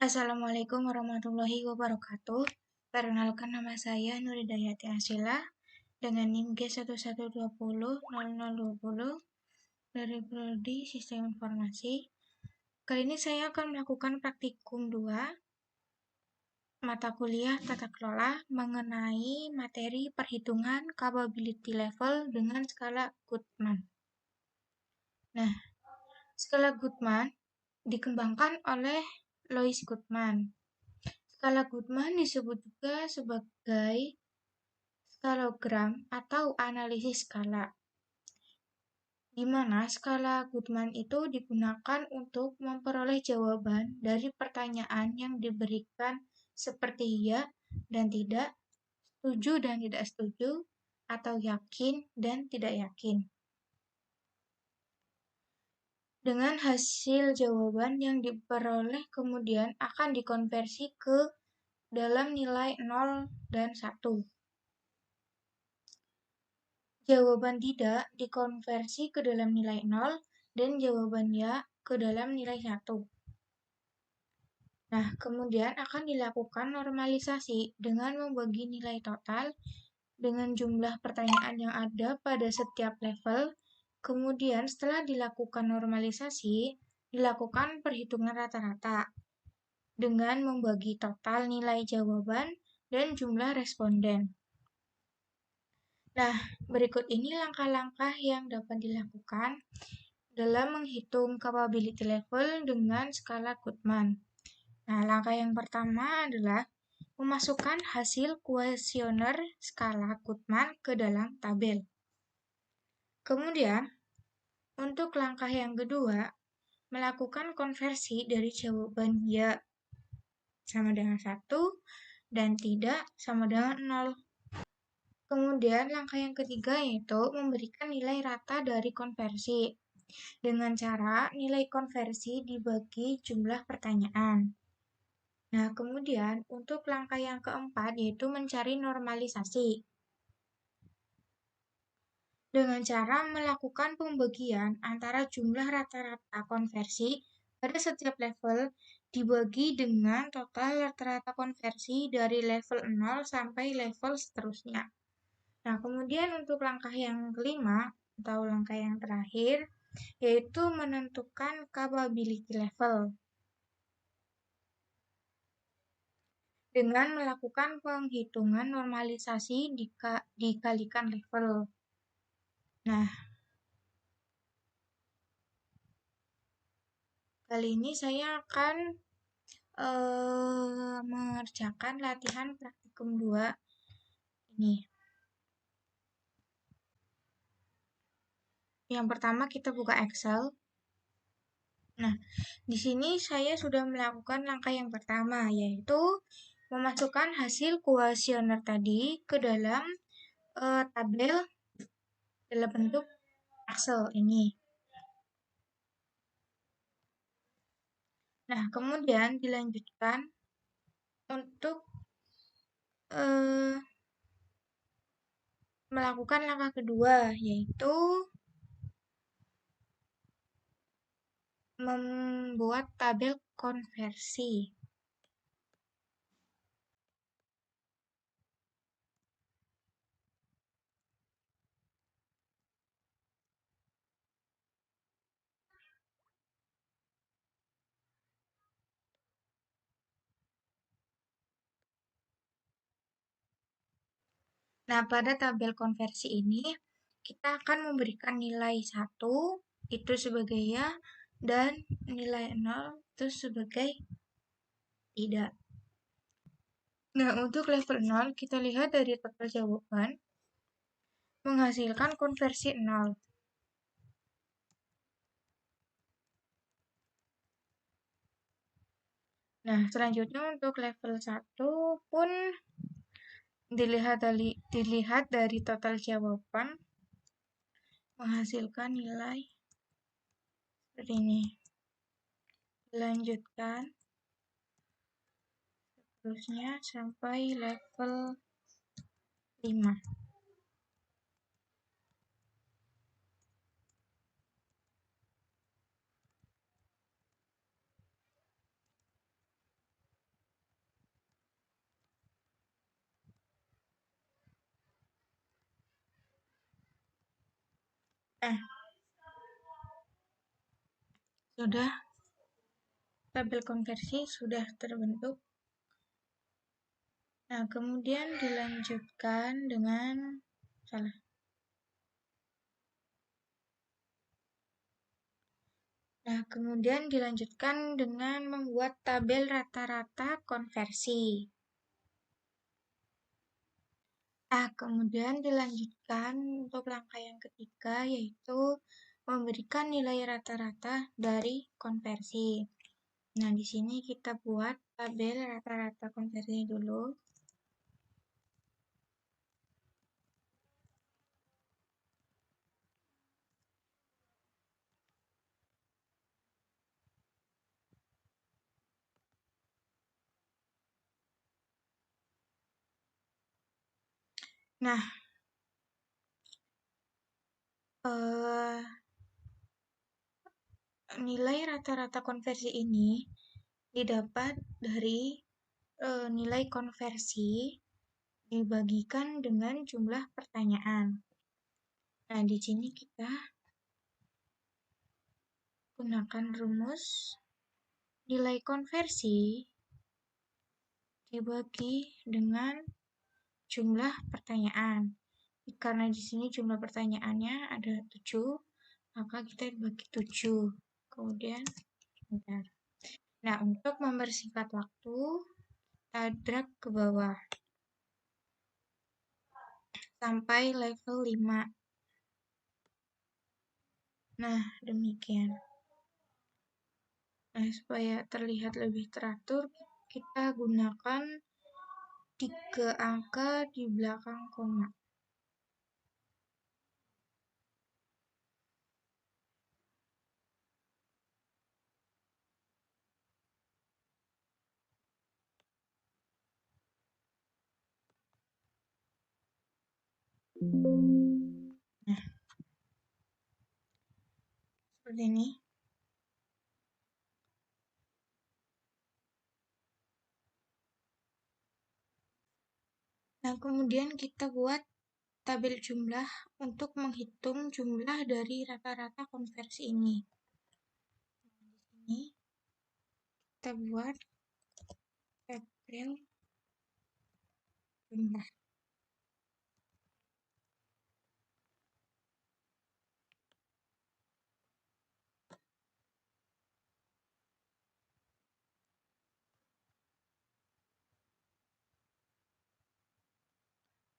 Assalamualaikum warahmatullahi wabarakatuh. Perkenalkan nama saya Nuridayati Asila dengan NIM G11200020 dari Prodi Sistem Informasi. Kali ini saya akan melakukan praktikum 2 mata kuliah tata kelola mengenai materi perhitungan capability level dengan skala Goodman. Nah, skala Goodman dikembangkan oleh Louis Goodman. Skala Goodman disebut juga sebagai skalogram atau analisis skala, di mana skala Goodman itu digunakan untuk memperoleh jawaban dari pertanyaan yang diberikan seperti ya dan tidak, setuju dan tidak setuju, atau yakin dan tidak yakin. Dengan hasil jawaban yang diperoleh kemudian akan dikonversi ke dalam nilai 0 dan 1. Jawaban tidak dikonversi ke dalam nilai 0 dan jawaban ya ke dalam nilai 1. Nah, kemudian akan dilakukan normalisasi dengan membagi nilai total dengan jumlah pertanyaan yang ada pada setiap level. Kemudian setelah dilakukan normalisasi, dilakukan perhitungan rata-rata dengan membagi total nilai jawaban dan jumlah responden. Nah, berikut ini langkah-langkah yang dapat dilakukan dalam menghitung capability level dengan skala Goodman. Nah, langkah yang pertama adalah memasukkan hasil kuesioner skala Goodman ke dalam tabel. Kemudian, untuk langkah yang kedua, melakukan konversi dari jawaban ya sama dengan 1 dan tidak sama dengan 0. Kemudian langkah yang ketiga yaitu memberikan nilai rata dari konversi dengan cara nilai konversi dibagi jumlah pertanyaan. Nah, kemudian untuk langkah yang keempat yaitu mencari normalisasi dengan cara melakukan pembagian antara jumlah rata-rata konversi pada setiap level dibagi dengan total rata-rata konversi dari level 0 sampai level seterusnya. Nah, kemudian untuk langkah yang kelima atau langkah yang terakhir yaitu menentukan capability level dengan melakukan penghitungan normalisasi dikalikan level. Nah, kali ini saya akan mengerjakan latihan praktikum 2 ini. Yang pertama kita buka Excel. Nah, di sini saya sudah melakukan langkah yang pertama, yaitu memasukkan hasil kuesioner tadi ke dalam tabel dalam bentuk Excel ini. Nah, kemudian dilanjutkan untuk melakukan langkah kedua, yaitu membuat tabel konversi. Nah, pada tabel konversi ini, kita akan memberikan nilai 1 itu sebagai ya, dan nilai 0 itu sebagai tidak. Nah, untuk level 0, kita lihat dari total jawaban, menghasilkan konversi 0. Nah, selanjutnya untuk level 1 pun dilihat dari total jawaban, menghasilkan nilai seperti ini. Dilanjutkan seterusnya sampai level 5. Nah, sudah tabel konversi sudah terbentuk. Nah, kemudian dilanjutkan dengan salah. Nah, kemudian dilanjutkan dengan membuat tabel rata-rata konversi. Nah, kemudian dilanjutkan untuk langkah yang ketiga, yaitu memberikan nilai rata-rata dari konversi. Nah, di sini kita buat tabel rata-rata konversi dulu. Nah, nilai rata-rata konversi ini didapat dari nilai konversi dibagikan dengan jumlah pertanyaan. Nah, di sini kita gunakan rumus nilai konversi dibagi dengan jumlah pertanyaan. Karena di sini jumlah pertanyaannya ada 7, maka kita bagi 7. Kemudian, bentar. Nah, untuk mempersingkat waktu, kita drag ke bawah sampai level 5. Nah, demikian. Nah, supaya terlihat lebih teratur, kita gunakan 3 angka di belakang koma. Nah, seperti ini. Nah, kemudian kita buat tabel jumlah untuk menghitung jumlah dari rata-rata konversi ini. Nah, di sini kita buat tabel jumlah.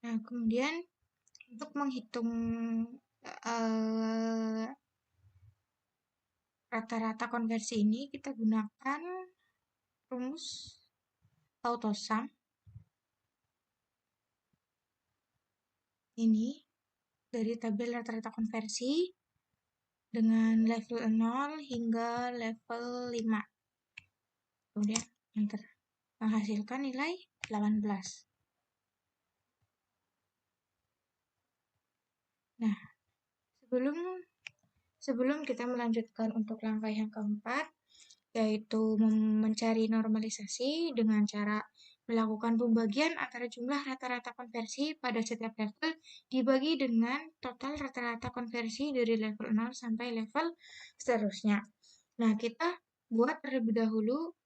Nah, kemudian untuk menghitung rata-rata konversi ini, kita gunakan rumus autosum. Ini dari tabel rata-rata konversi dengan level 0 hingga level 5. Kemudian enter. Menghasilkan nilai 18. Nah, sebelum kita melanjutkan untuk langkah yang keempat, yaitu mencari normalisasi dengan cara melakukan pembagian antara jumlah rata-rata konversi pada setiap level dibagi dengan total rata-rata konversi dari level 0 sampai level seterusnya. Nah, kita buat terlebih dahulu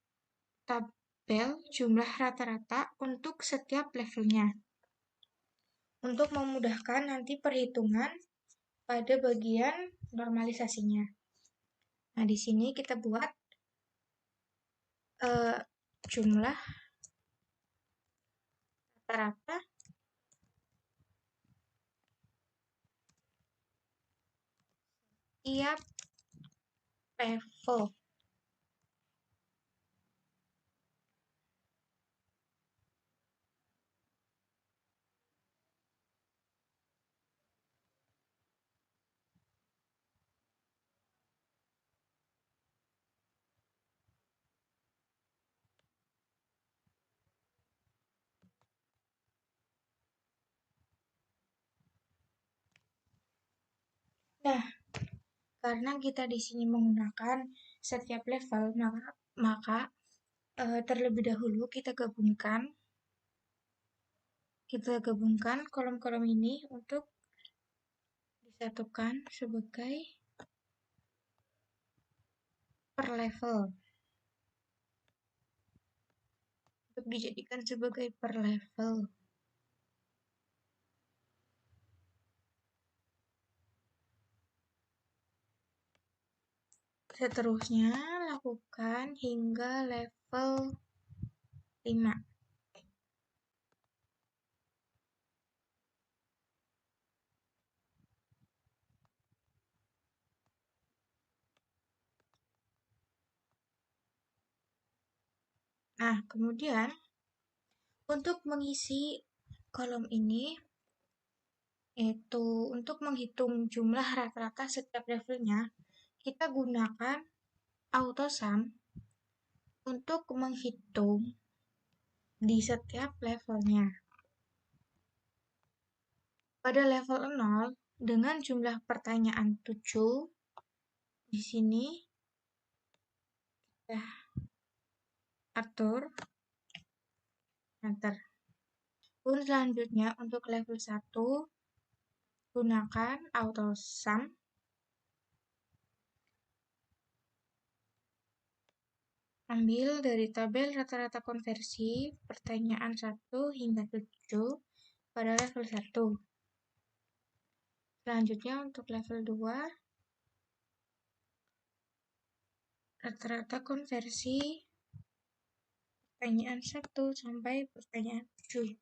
tabel jumlah rata-rata untuk setiap levelnya. Untuk memudahkan nanti perhitungan pada bagian normalisasinya. Nah, di sini kita buat jumlah rata-rata tiap level. Nah, karena kita di sini menggunakan setiap level, maka terlebih dahulu kita gabungkan kolom-kolom ini untuk disatukan sebagai per level. Untuk dijadikan sebagai per level. Seterusnya, lakukan hingga level 5. Nah, kemudian untuk mengisi kolom ini, yaitu untuk menghitung jumlah rata-rata setiap levelnya, kita gunakan AutoSum untuk menghitung di setiap levelnya. Pada level 0, dengan jumlah pertanyaan 7, di sini kita atur enter. Pun selanjutnya untuk level 1, gunakan AutoSum. Ambil dari tabel rata-rata konversi pertanyaan 1 hingga 7 pada level 1. Selanjutnya untuk level 2, rata-rata konversi pertanyaan 1 sampai pertanyaan 7.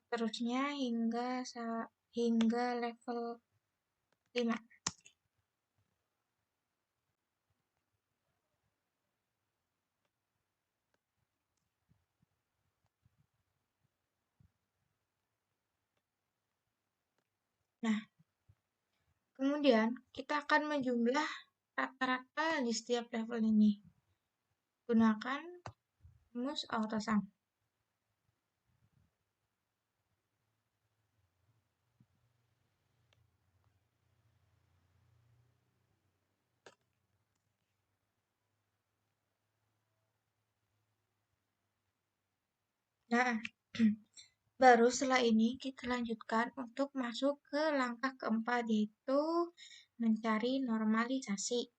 Terusnya hingga level 5. Nah, kemudian kita akan menjumlah rata-rata di setiap level ini. Gunakan rumus AutoSum. Nah, baru setelah ini kita lanjutkan untuk masuk ke langkah keempat, yaitu mencari normalisasi.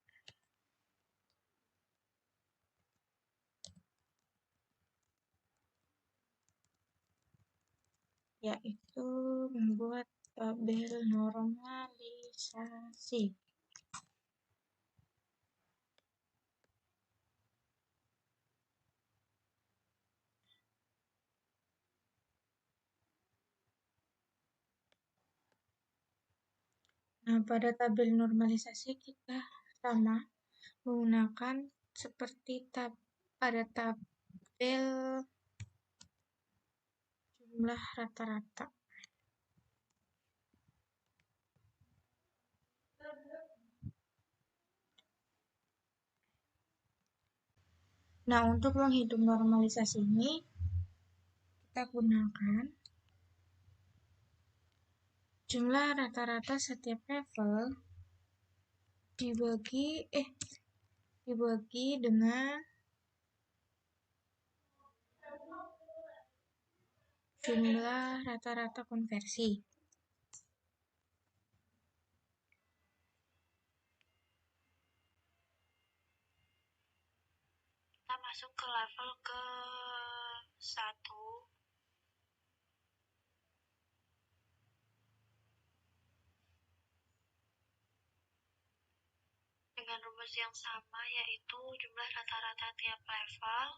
Yaitu membuat tabel normalisasi. Nah, pada tabel normalisasi kita sama menggunakan seperti pada tabel jumlah rata-rata. Nah, untuk menghitung normalisasi ini, kita gunakan jumlah rata-rata setiap level dibagi dengan jumlah rata-rata konversi. Kita masuk ke level ke-1. Dengan rumus yang sama, yaitu jumlah rata-rata tiap level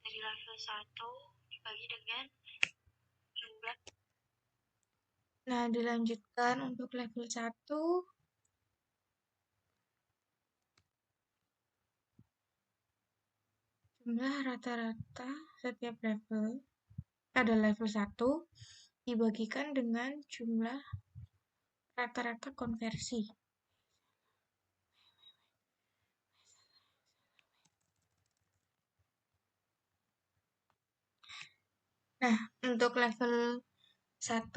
dari level 1 dibagi dengan jumlah. Nah, dilanjutkan untuk level 1. Jumlah rata-rata setiap level pada level 1 dibagikan dengan jumlah rata-rata konversi. Nah, untuk level 1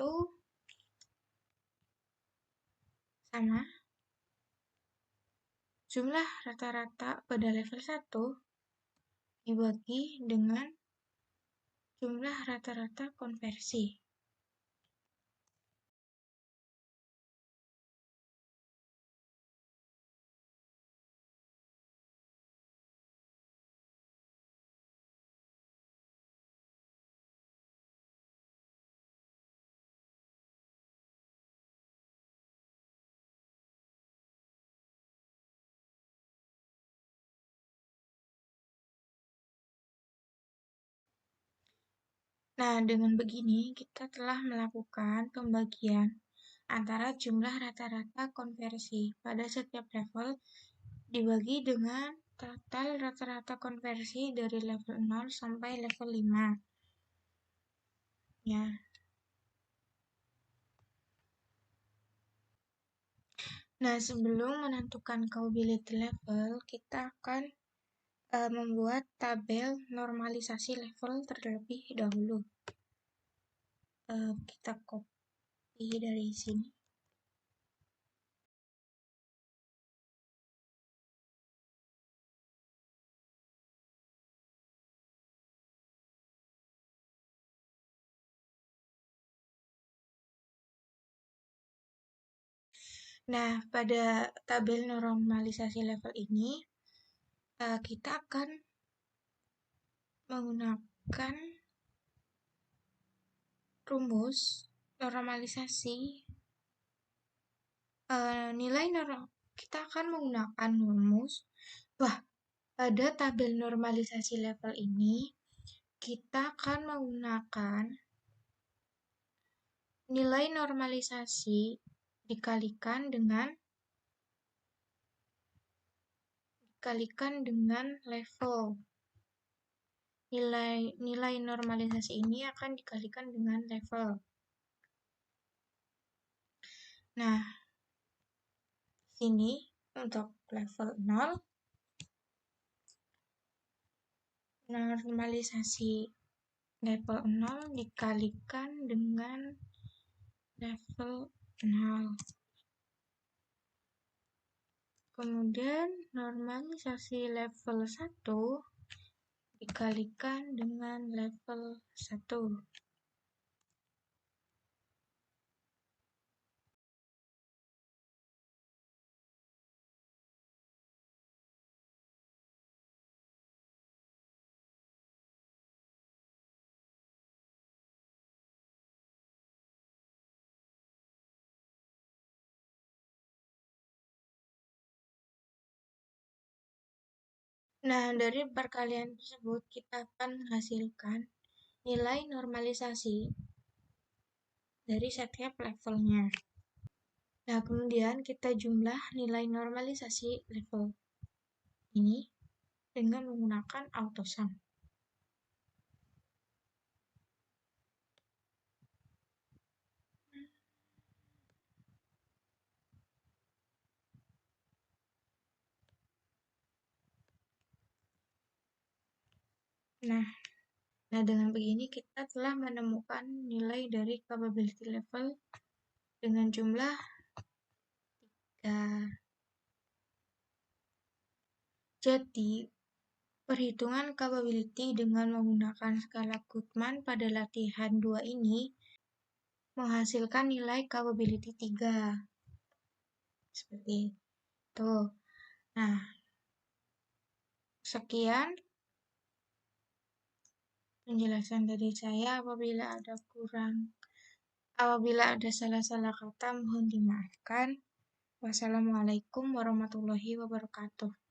sama. Jumlah rata-rata pada level 1 dibagi dengan jumlah rata-rata konversi. Nah, dengan begini kita telah melakukan pembagian antara jumlah rata-rata konversi pada setiap level dibagi dengan total rata-rata konversi dari level 0 sampai level 5. Ya. Nah, sebelum menentukan probability level, kita akan membuat tabel normalisasi level terlebih dahulu. Kita copy dari sini. Nah, pada tabel normalisasi level ini, kita akan menggunakan rumus normalisasi. Kita akan menggunakan rumus. Pada tabel normalisasi level ini, kita akan menggunakan nilai normalisasi dikalikan dengan level. Nilai normalisasi ini akan dikalikan dengan level. Nah, sini untuk level 0, normalisasi level 0 dikalikan dengan level 0. Kemudian normalisasi level 1 dikalikan dengan level 1. Nah, dari perkalian tersebut kita akan menghasilkan nilai normalisasi dari setiap levelnya. Nah, kemudian kita jumlah nilai normalisasi level ini dengan menggunakan autosum. Nah, dengan begini kita telah menemukan nilai dari probability level dengan jumlah 3. Jadi, perhitungan probability dengan menggunakan skala Goodman pada latihan 2 ini menghasilkan nilai probability 3. Seperti itu. Nah, sekian penjelasan dari saya. Apabila ada salah-salah kata mohon dimaafkan. Wassalamualaikum warahmatullahi wabarakatuh.